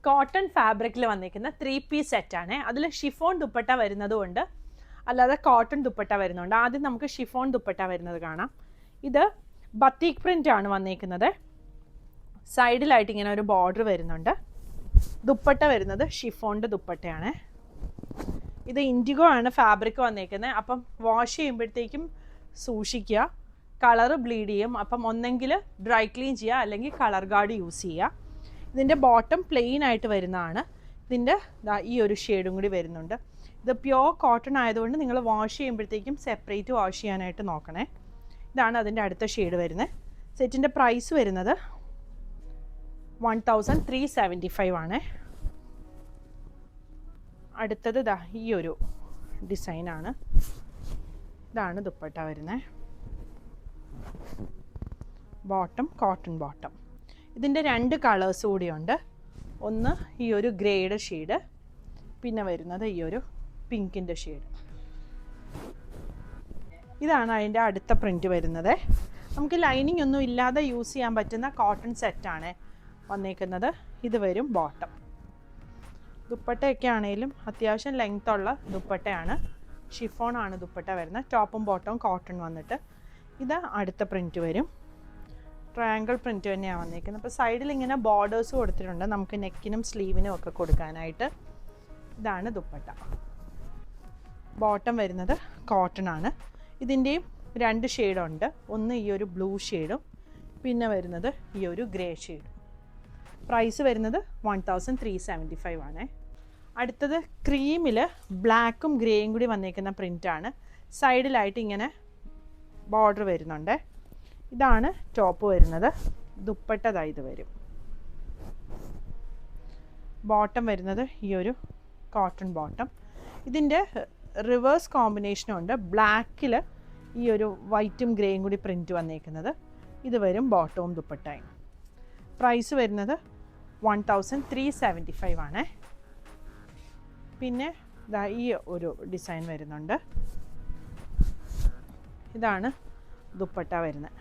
Cotton ഫാബ്രിക്കിൽ വന്നിരിക്കുന്ന 3-piece സെറ്റാണ്. അതിൽ ഷിഫോൺ ദുപ്പട്ട വരുന്നതുകൊണ്ട് അല്ലാതെ കോട്ടൺ ദുപ്പട്ട വരുന്നുണ്ട്. ആദ്യം നമുക്ക് ഷിഫോൺ ദുപ്പട്ട വരുന്നത് കാണാം. ഇത് ബത്തീക് പ്രിൻ്റ് ആണ് വന്നിരിക്കുന്നത്. സൈഡിലായിട്ട് ഇങ്ങനെ ഒരു ബോർഡർ വരുന്നുണ്ട്. ദുപ്പട്ട വരുന്നത് ഷിഫോണിൻ്റെ ദുപ്പട്ടയാണ്. ഇത് ഇൻഡിഗോ ആണ് ഫാബ്രിക് വന്നിരിക്കുന്നത്. അപ്പം വാഷ് ചെയ്യുമ്പോഴത്തേക്കും സൂക്ഷിക്കുക, കളറ് ബ്ലീഡ് ചെയ്യും. അപ്പം ഒന്നെങ്കിൽ ഡ്രൈ ക്ലീൻ ചെയ്യുക, അല്ലെങ്കിൽ കളർ ഗാർഡ് യൂസ് ചെയ്യുക. ഇതിൻ്റെ ബോട്ടം പ്ലെയിൻ ആയിട്ട് വരുന്നതാണ്. ഇതിൻ്റെ ഈ ഒരു ഷെയ്ഡും കൂടി വരുന്നുണ്ട്. ഇത് പ്യോർ കോട്ടൺ ആയതുകൊണ്ട് നിങ്ങൾ വാഷ് ചെയ്യുമ്പോഴത്തേക്കും സെപ്പറേറ്റ് വാഷ് ചെയ്യാനായിട്ട് നോക്കണേ. ഇതാണ് അതിൻ്റെ അടുത്ത ഷെയ്ഡ് വരുന്നത്. സെറ്റിൻ്റെ പ്രൈസ് വരുന്നത് 1375 ആണ്. അടുത്തത് ഈ ഒരു ഡിസൈനാണ്. ഇതാണ് ദുപ്പട്ട വരുന്നത്. Bottom cotton bottom. ഇതിൻ്റെ 2 കളേഴ്സ് കൂടിയുണ്ട്. ഒന്ന് ഈ ഒരു ഗ്രേയുടെ ഷെയ്ഡ്, പിന്നെ വരുന്നത് ഈ ഒരു പിങ്കിൻ്റെ ഷെയ്ഡ്. ഇതാണ് അതിൻ്റെ അടുത്ത പ്രിൻറ്റ് വരുന്നത്. നമുക്ക് ലൈനിങ് ഒന്നും ഇല്ലാതെ യൂസ് ചെയ്യാൻ പറ്റുന്ന കോട്ടൺ സെറ്റാണ് വന്നേക്കുന്നത്. ഇത് വരും ബോട്ടം. ദുപ്പട്ടയൊക്കെ ആണെങ്കിലും അത്യാവശ്യം ലെങ്ത് ഉള്ള ദുപ്പട്ടയാണ്. ഷിഫോണാണ് ദുപ്പട്ട വരുന്നത്. ടോപ്പും ബോട്ടവും കോട്ടൺ വന്നിട്ട്. ഇത് അടുത്ത പ്രിൻറ്റ് വരും. ട്രയാങ്കിൾ പ്രിൻറ്റ് തന്നെയാണ് വന്നിരിക്കുന്നത്. അപ്പോൾ സൈഡിൽ ഇങ്ങനെ ബോർഡേഴ്സ് കൊടുത്തിട്ടുണ്ട് നമുക്ക് നെക്കിനും സ്ലീവിനും ഒക്കെ കൊടുക്കാനായിട്ട്. ഇതാണ് ദുപ്പട്ട. ബോട്ടം വരുന്നത് കോട്ടൺ ആണ്. ഇതിൻ്റെയും 2 ഷെയ്ഡുണ്ട്. ഒന്ന് ഈ ഒരു ബ്ലൂ ഷെയ്ഡും പിന്നെ വരുന്നത് ഈ ഒരു ഗ്രേ ഷെയ്ഡും. പ്രൈസ് വരുന്നത് 1375 ആണ്. അടുത്തത് ക്രീമിൽ ബ്ലാക്കും ഗ്രേയും കൂടി വന്നിരിക്കുന്ന പ്രിൻ്റാണ്. സൈഡിലായിട്ട് ഇങ്ങനെ ബോർഡർ വരുന്നുണ്ട്. ഇതാണ് ടോപ്പ് വരുന്നത്. ദുപ്പട്ട ഇത് വരും. ബോട്ടം വരുന്നത് ഈ ഒരു കോട്ടൺ ബോട്ടം. ഇതിൻ്റെ റിവേഴ്സ് കോമ്പിനേഷനുണ്ട്. ബ്ലാക്കിൽ ഈ ഒരു വൈറ്റും ഗ്രേയും കൂടി പ്രിൻറ്റ് വന്നിരിക്കുന്നത്. ഇത് വരും ബോട്ടവും ദുപ്പട്ടയും. പ്രൈസ് വരുന്നത് 1375 ആണ്. പിന്നെ ഈ ഒരു ഡിസൈൻ വരുന്നുണ്ട്. ഇതാണ് ദുപ്പട്ട വരുന്നത്.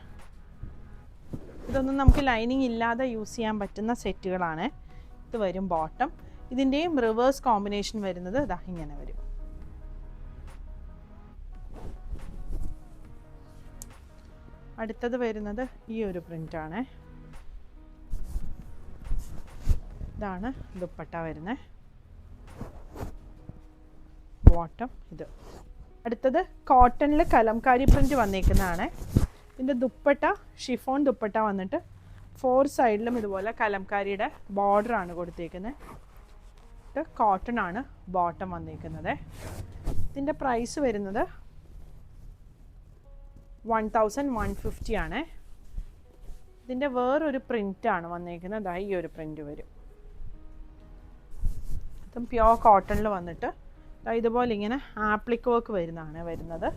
ഇതൊന്നും നമുക്ക് ലൈനിങ് ഇല്ലാതെ യൂസ് ചെയ്യാൻ പറ്റുന്ന സെറ്റുകളാണ്. ഇത് വരും ബോട്ടം. ഇതിൻ്റെയും റിവേഴ്സ് കോമ്പിനേഷൻ വരുന്നത് ഇങ്ങനെ വരും. അടുത്തത് വരുന്നത് ഈ ഒരു പ്രിൻ്റാണ്. ഇതാണ് ദുപ്പട്ട വരുന്നത്. ബോട്ടം ഇത്. അടുത്തത് കോട്ടണിൽ കലംകാരി പ്രിൻ്റ് വന്നിരിക്കുന്നതാണ്. ഇതിൻ്റെ ദുപ്പട്ട ഷിഫോൺ ദുപ്പട്ട വന്നിട്ട് 4 സൈഡിലും ഇതുപോലെ കലംകാരിയുടെ ബോർഡറാണ് കൊടുത്തേക്കുന്നത്. ഇത് കോട്ടൺ ആണ് ബോട്ടം വന്നിരിക്കുന്നത്. ഇതിൻ്റെ പ്രൈസ് വരുന്നത് 1150 ആണ്. ഇതിൻ്റെ വേറൊരു പ്രിൻ്റാണ് വന്നിരിക്കുന്നത്. ഈ ഒരു പ്രിൻ്റ് വരും. ഇതും പ്യോർ കോട്ടണിൽ വന്നിട്ട് ഇതുപോലെ ഇങ്ങനെ ആപ്ലിക് വർക്ക് വരുന്നത്.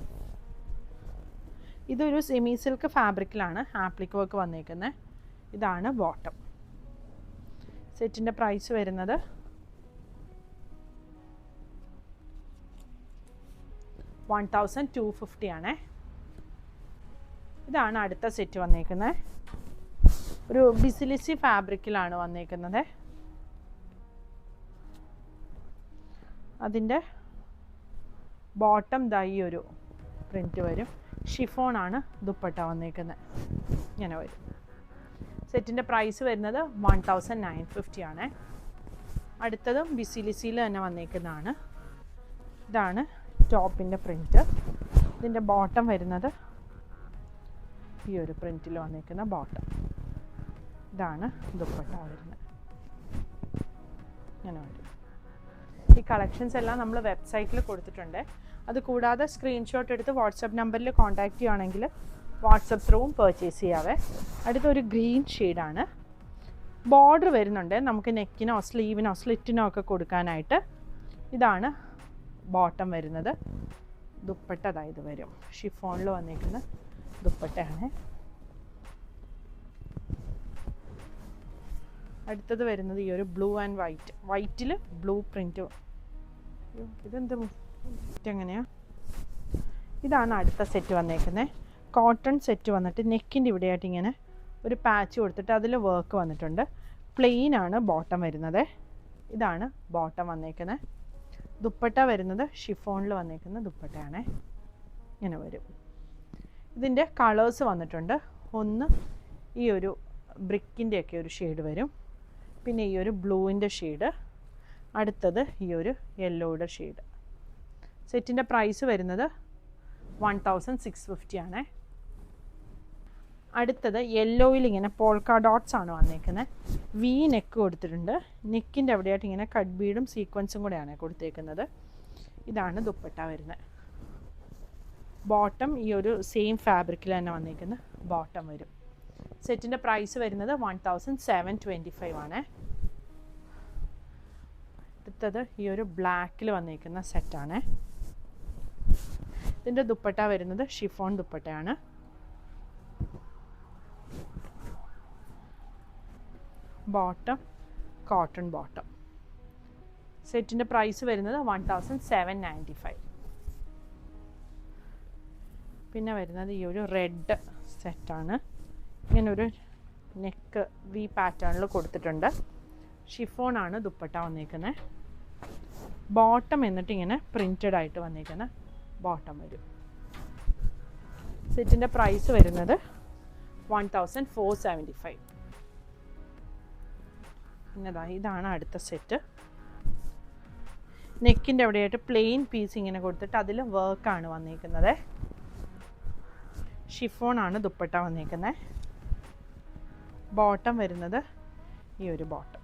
ഇതൊരു സെമി സിൽക്ക് ഫാബ്രിക്കിലാണ് ആപ്ലിക് വർക്ക് വന്നിരിക്കുന്നത്. ഇതാണ് ബോട്ടം. സെറ്റിൻ്റെ പ്രൈസ് വരുന്നത് 1250 ആണ്. ഇതാണ് അടുത്ത സെറ്റ് വന്നിരിക്കുന്നത്. ഒരു ബിസിലിസി ഫാബ്രിക്കിലാണ് വന്നിരിക്കുന്നത്. അതിൻ്റെ ബോട്ടം ഈ ഒരു പ്രിൻറ്റ് വരും. ഷിഫോണാണ് ദുപ്പട്ട വന്നിരിക്കുന്നത്. ഇങ്ങനെ വരും. സെറ്റിൻ്റെ പ്രൈസ് വരുന്നത് 1950 ആണ്. അടുത്തതും ബിസിലിസിയിൽ തന്നെ വന്നിരിക്കുന്നതാണ്. ഇതാണ് ടോപ്പിൻ്റെ പ്രിൻറ്റ്. ഇതിൻ്റെ ബോട്ടം വരുന്നത് ഈ ഒരു പ്രിൻറ്റിൽ വന്നിരിക്കുന്ന ബോട്ടം. ഇതാണ് ദുപ്പട്ട വരുന്നത്. ഇങ്ങനെ വരും. ഈ കളക്ഷൻസ് എല്ലാം നമ്മൾ വെബ്സൈറ്റിൽ കൊടുത്തിട്ടുണ്ട്. അതുകൂടാതെ സ്ക്രീൻഷോട്ട് എടുത്ത് വാട്സപ്പ് നമ്പറിൽ കോൺടാക്റ്റ് ചെയ്യുകയാണെങ്കിൽ വാട്സപ്പ് ത്രൂവും പർച്ചേസ് ചെയ്യാവേ. അടുത്തൊരു ഗ്രീൻ ഷെയ്ഡാണ്. ബോർഡർ വരുന്നുണ്ട് നമുക്ക് നെക്കിനോ സ്ലീവിനോ സ്ലിറ്റിനോ ഒക്കെ കൊടുക്കാനായിട്ട്. ഇതാണ് ബോട്ടം വരുന്നത്. ദുപ്പട്ട ഇത് വരും. ഷിഫോണിൽ വന്നിരിക്കുന്ന ദുപ്പട്ടയാണ്. അടുത്തത് വരുന്നത് ഈ ഒരു ബ്ലൂ ആൻഡ് വൈറ്റ്. വൈറ്റിൽ ബ്ലൂ പ്രിൻറ്റ്. ഇതെന്ത് എങ്ങനെയാ? ഇതാണ് അടുത്ത സെറ്റ് വന്നേക്കുന്നത്. കോട്ടൺ സെറ്റ് വന്നിട്ട് നെക്കിൻ്റെ ഇവിടെയായിട്ട് ഇങ്ങനെ ഒരു പാച്ച് കൊടുത്തിട്ട് അതിൽ വർക്ക് വന്നിട്ടുണ്ട്. പ്ലെയിൻ ആണ് ബോട്ടം വരുന്നത്. ഇതാണ് ബോട്ടം വന്നേക്കുന്നത്. ദുപ്പട്ട വരുന്നത് ഷിഫോണിൽ വന്നേക്കുന്ന ദുപ്പട്ടയാണ്. ഇങ്ങനെ വരും. ഇതിൻ്റെ കളേഴ്സ് വന്നിട്ടുണ്ട്. ഒന്ന് ഈ ഒരു ബ്രിക്കിൻ്റെയൊക്കെ ഒരു ഷെയ്ഡ് വരും, പിന്നെ ഈ ഒരു ബ്ലൂവിൻ്റെ ഷെയ്ഡ്, അടുത്തത് ഈ ഒരു യെല്ലോയുടെ ഷെയ്ഡ്. സെറ്റിൻ്റെ പ്രൈസ് വരുന്നത് 1650 ആണ്. അടുത്തത് യെല്ലോയിൽ ഇങ്ങനെ പോൾക്ക ഡോട്ട്സ് ആണ് വന്നേക്കുന്നത്. വി നെക്ക് കൊടുത്തിട്ടുണ്ട്. നെക്കിൻ്റെ അവിടെയായിട്ട് ഇങ്ങനെ കട്ട് ബീഡും സീക്വൻസും കൂടെയാണ് കൊടുത്തേക്കുന്നത്. ഇതാണ് ദുപ്പട്ട വരുന്നത്. ബോട്ടം ഈ ഒരു സെയിം ഫാബ്രിക്കിൽ തന്നെ വന്നേക്കുന്ന ബോട്ടം വരും. സെറ്റിൻ്റെ പ്രൈസ് വരുന്നത് 1725 ആണ്. അടുത്തത് ഈ ഒരു ബ്ലാക്കിൽ വന്നേക്കുന്ന സെറ്റാണ്. ഇതിൻ്റെ ദുപ്പട്ട വരുന്നത് ഷിഫോൺ ദുപ്പട്ടയാണ്. Bottom cotton bottom. സെറ്റിൻ്റെ പ്രൈസ് വരുന്നത് 1795. പിന്നെ വരുന്നത് ഈ ഒരു റെഡ് സെറ്റാണ്. ഇങ്ങനൊരു നെക്ക് വി പാറ്റേണിൽ കൊടുത്തിട്ടുണ്ട്. ഷിഫോണാണ് ദുപ്പട്ട വന്നേക്കുന്നത്. ബോട്ടം എന്നിട്ട് ഇങ്ങനെ പ്രിൻറ്റഡ് ആയിട്ട് വന്നേക്കുന്ന ബോട്ടം വരും. സെറ്റിൻ്റെ പ്രൈസ് വരുന്നത് 1475. പിന്നെതാ ഇതാണ് അടുത്ത സെറ്റ്. നെക്കിൻ്റെ അവിടെയായിട്ട് പ്ലെയിൻ പീസ് ഇങ്ങനെ കൊടുത്തിട്ട് അതിൽ വർക്കാണ് വന്നിരിക്കുന്നത്. ഷിഫോണാണ് ദുപ്പട്ട വന്നിരിക്കുന്നത്. ബോട്ടം വരുന്നത് ഈ ഒരു ബോട്ടം,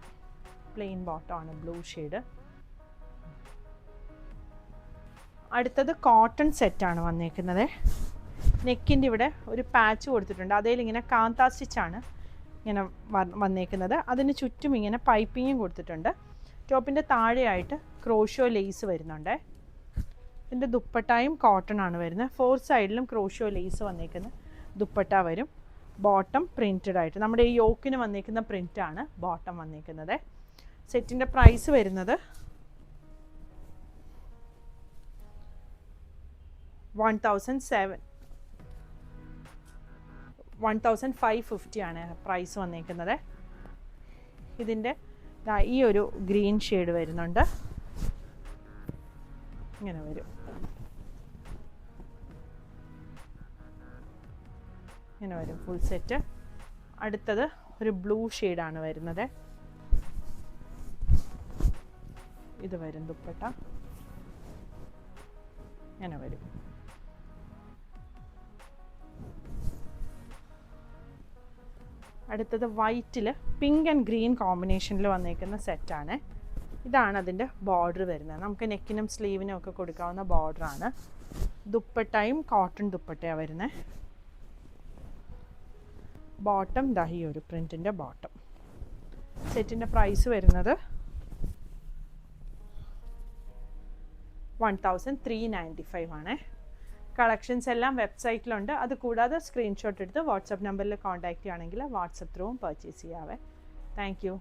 പ്ലെയിൻ ബോട്ടമാണ്, ബ്ലൂ ഷെയ്ഡ്. അടുത്തത് കോട്ടൺ സെറ്റാണ് വന്നിരിക്കുന്നത്. നെക്കിൻ്റെ ഇവിടെ ഒരു പാച്ച് കൊടുത്തിട്ടുണ്ട്. അതിൽ ഇങ്ങനെ കാന്താ സ്റ്റിച്ചാണ് ഇങ്ങനെ വന്നേക്കുന്നത്. അതിന് ചുറ്റും ഇങ്ങനെ പൈപ്പിങ്ങും കൊടുത്തിട്ടുണ്ട്. ടോപ്പിൻ്റെ താഴെയായിട്ട് ക്രോഷോ ലേസ് വരുന്നുണ്ട്. ഇതിൻ്റെ ദുപ്പട്ടയും കോട്ടൺ ആണ് വരുന്നത്. 4 സൈഡിലും ക്രോഷോ ലേസ് വന്നേക്കുന്ന ദുപ്പട്ട വരും. ബോട്ടം പ്രിൻറ്റഡ് ആയിട്ട് നമ്മുടെ ഈ യോക്കിന് വന്നേക്കുന്ന പ്രിൻ്റാണ് ബോട്ടം വന്നേക്കുന്നത്. സെറ്റിൻ്റെ പ്രൈസ് വരുന്നത് 1550 ആണ് പ്രൈസ് വന്നേക്കുന്നത്. ഇതിൻ്റെ ഈ ഒരു ഗ്രീൻ ഷെയ്ഡ് വരുന്നുണ്ട്. ഇങ്ങനെ വരും. ഇങ്ങനെ വരും ഫുൾ സെറ്റ്. അടുത്തത് ഒരു ബ്ലൂ ഷെയ്ഡാണ് വരുന്നത്. ഇത് വരും ദുപ്പട്ട. ഇങ്ങനെ വരും. അടുത്തത് വൈറ്റിൽ പിങ്ക് ആൻഡ് ഗ്രീൻ കോമ്പിനേഷനിൽ വന്നേക്കുന്ന സെറ്റാണ്. ഇതാണ് അതിൻ്റെ ബോർഡർ വരുന്നത്. നമുക്ക് നെക്കിനും സ്ലീവിനും ഒക്കെ കൊടുക്കാവുന്ന ബോർഡറാണ്. ദുപ്പട്ടയും കോട്ടൺ ദുപ്പട്ടയാണ് വരുന്നത്. ബോട്ടം ദാ ഈ ഒരു പ്രിൻറ്റിൻ്റെ ബോട്ടം. സെറ്റിൻ്റെ പ്രൈസ് വരുന്നത് 1395 ആണ്. കളക്ഷൻസ് എല്ലാം വെബ്സൈറ്റിലുണ്ട്. അത് കൂടാതെ സ്ക്രീൻഷോട്ട് എടുത്ത് വാട്സപ്പ് നമ്പറിൽ കോൺടാക്റ്റ് ചെയ്യുകയാണെങ്കിൽ വാട്സപ്പ് ത്രൂവും പർച്ചേസ് ചെയ്യാവേ. Thank U.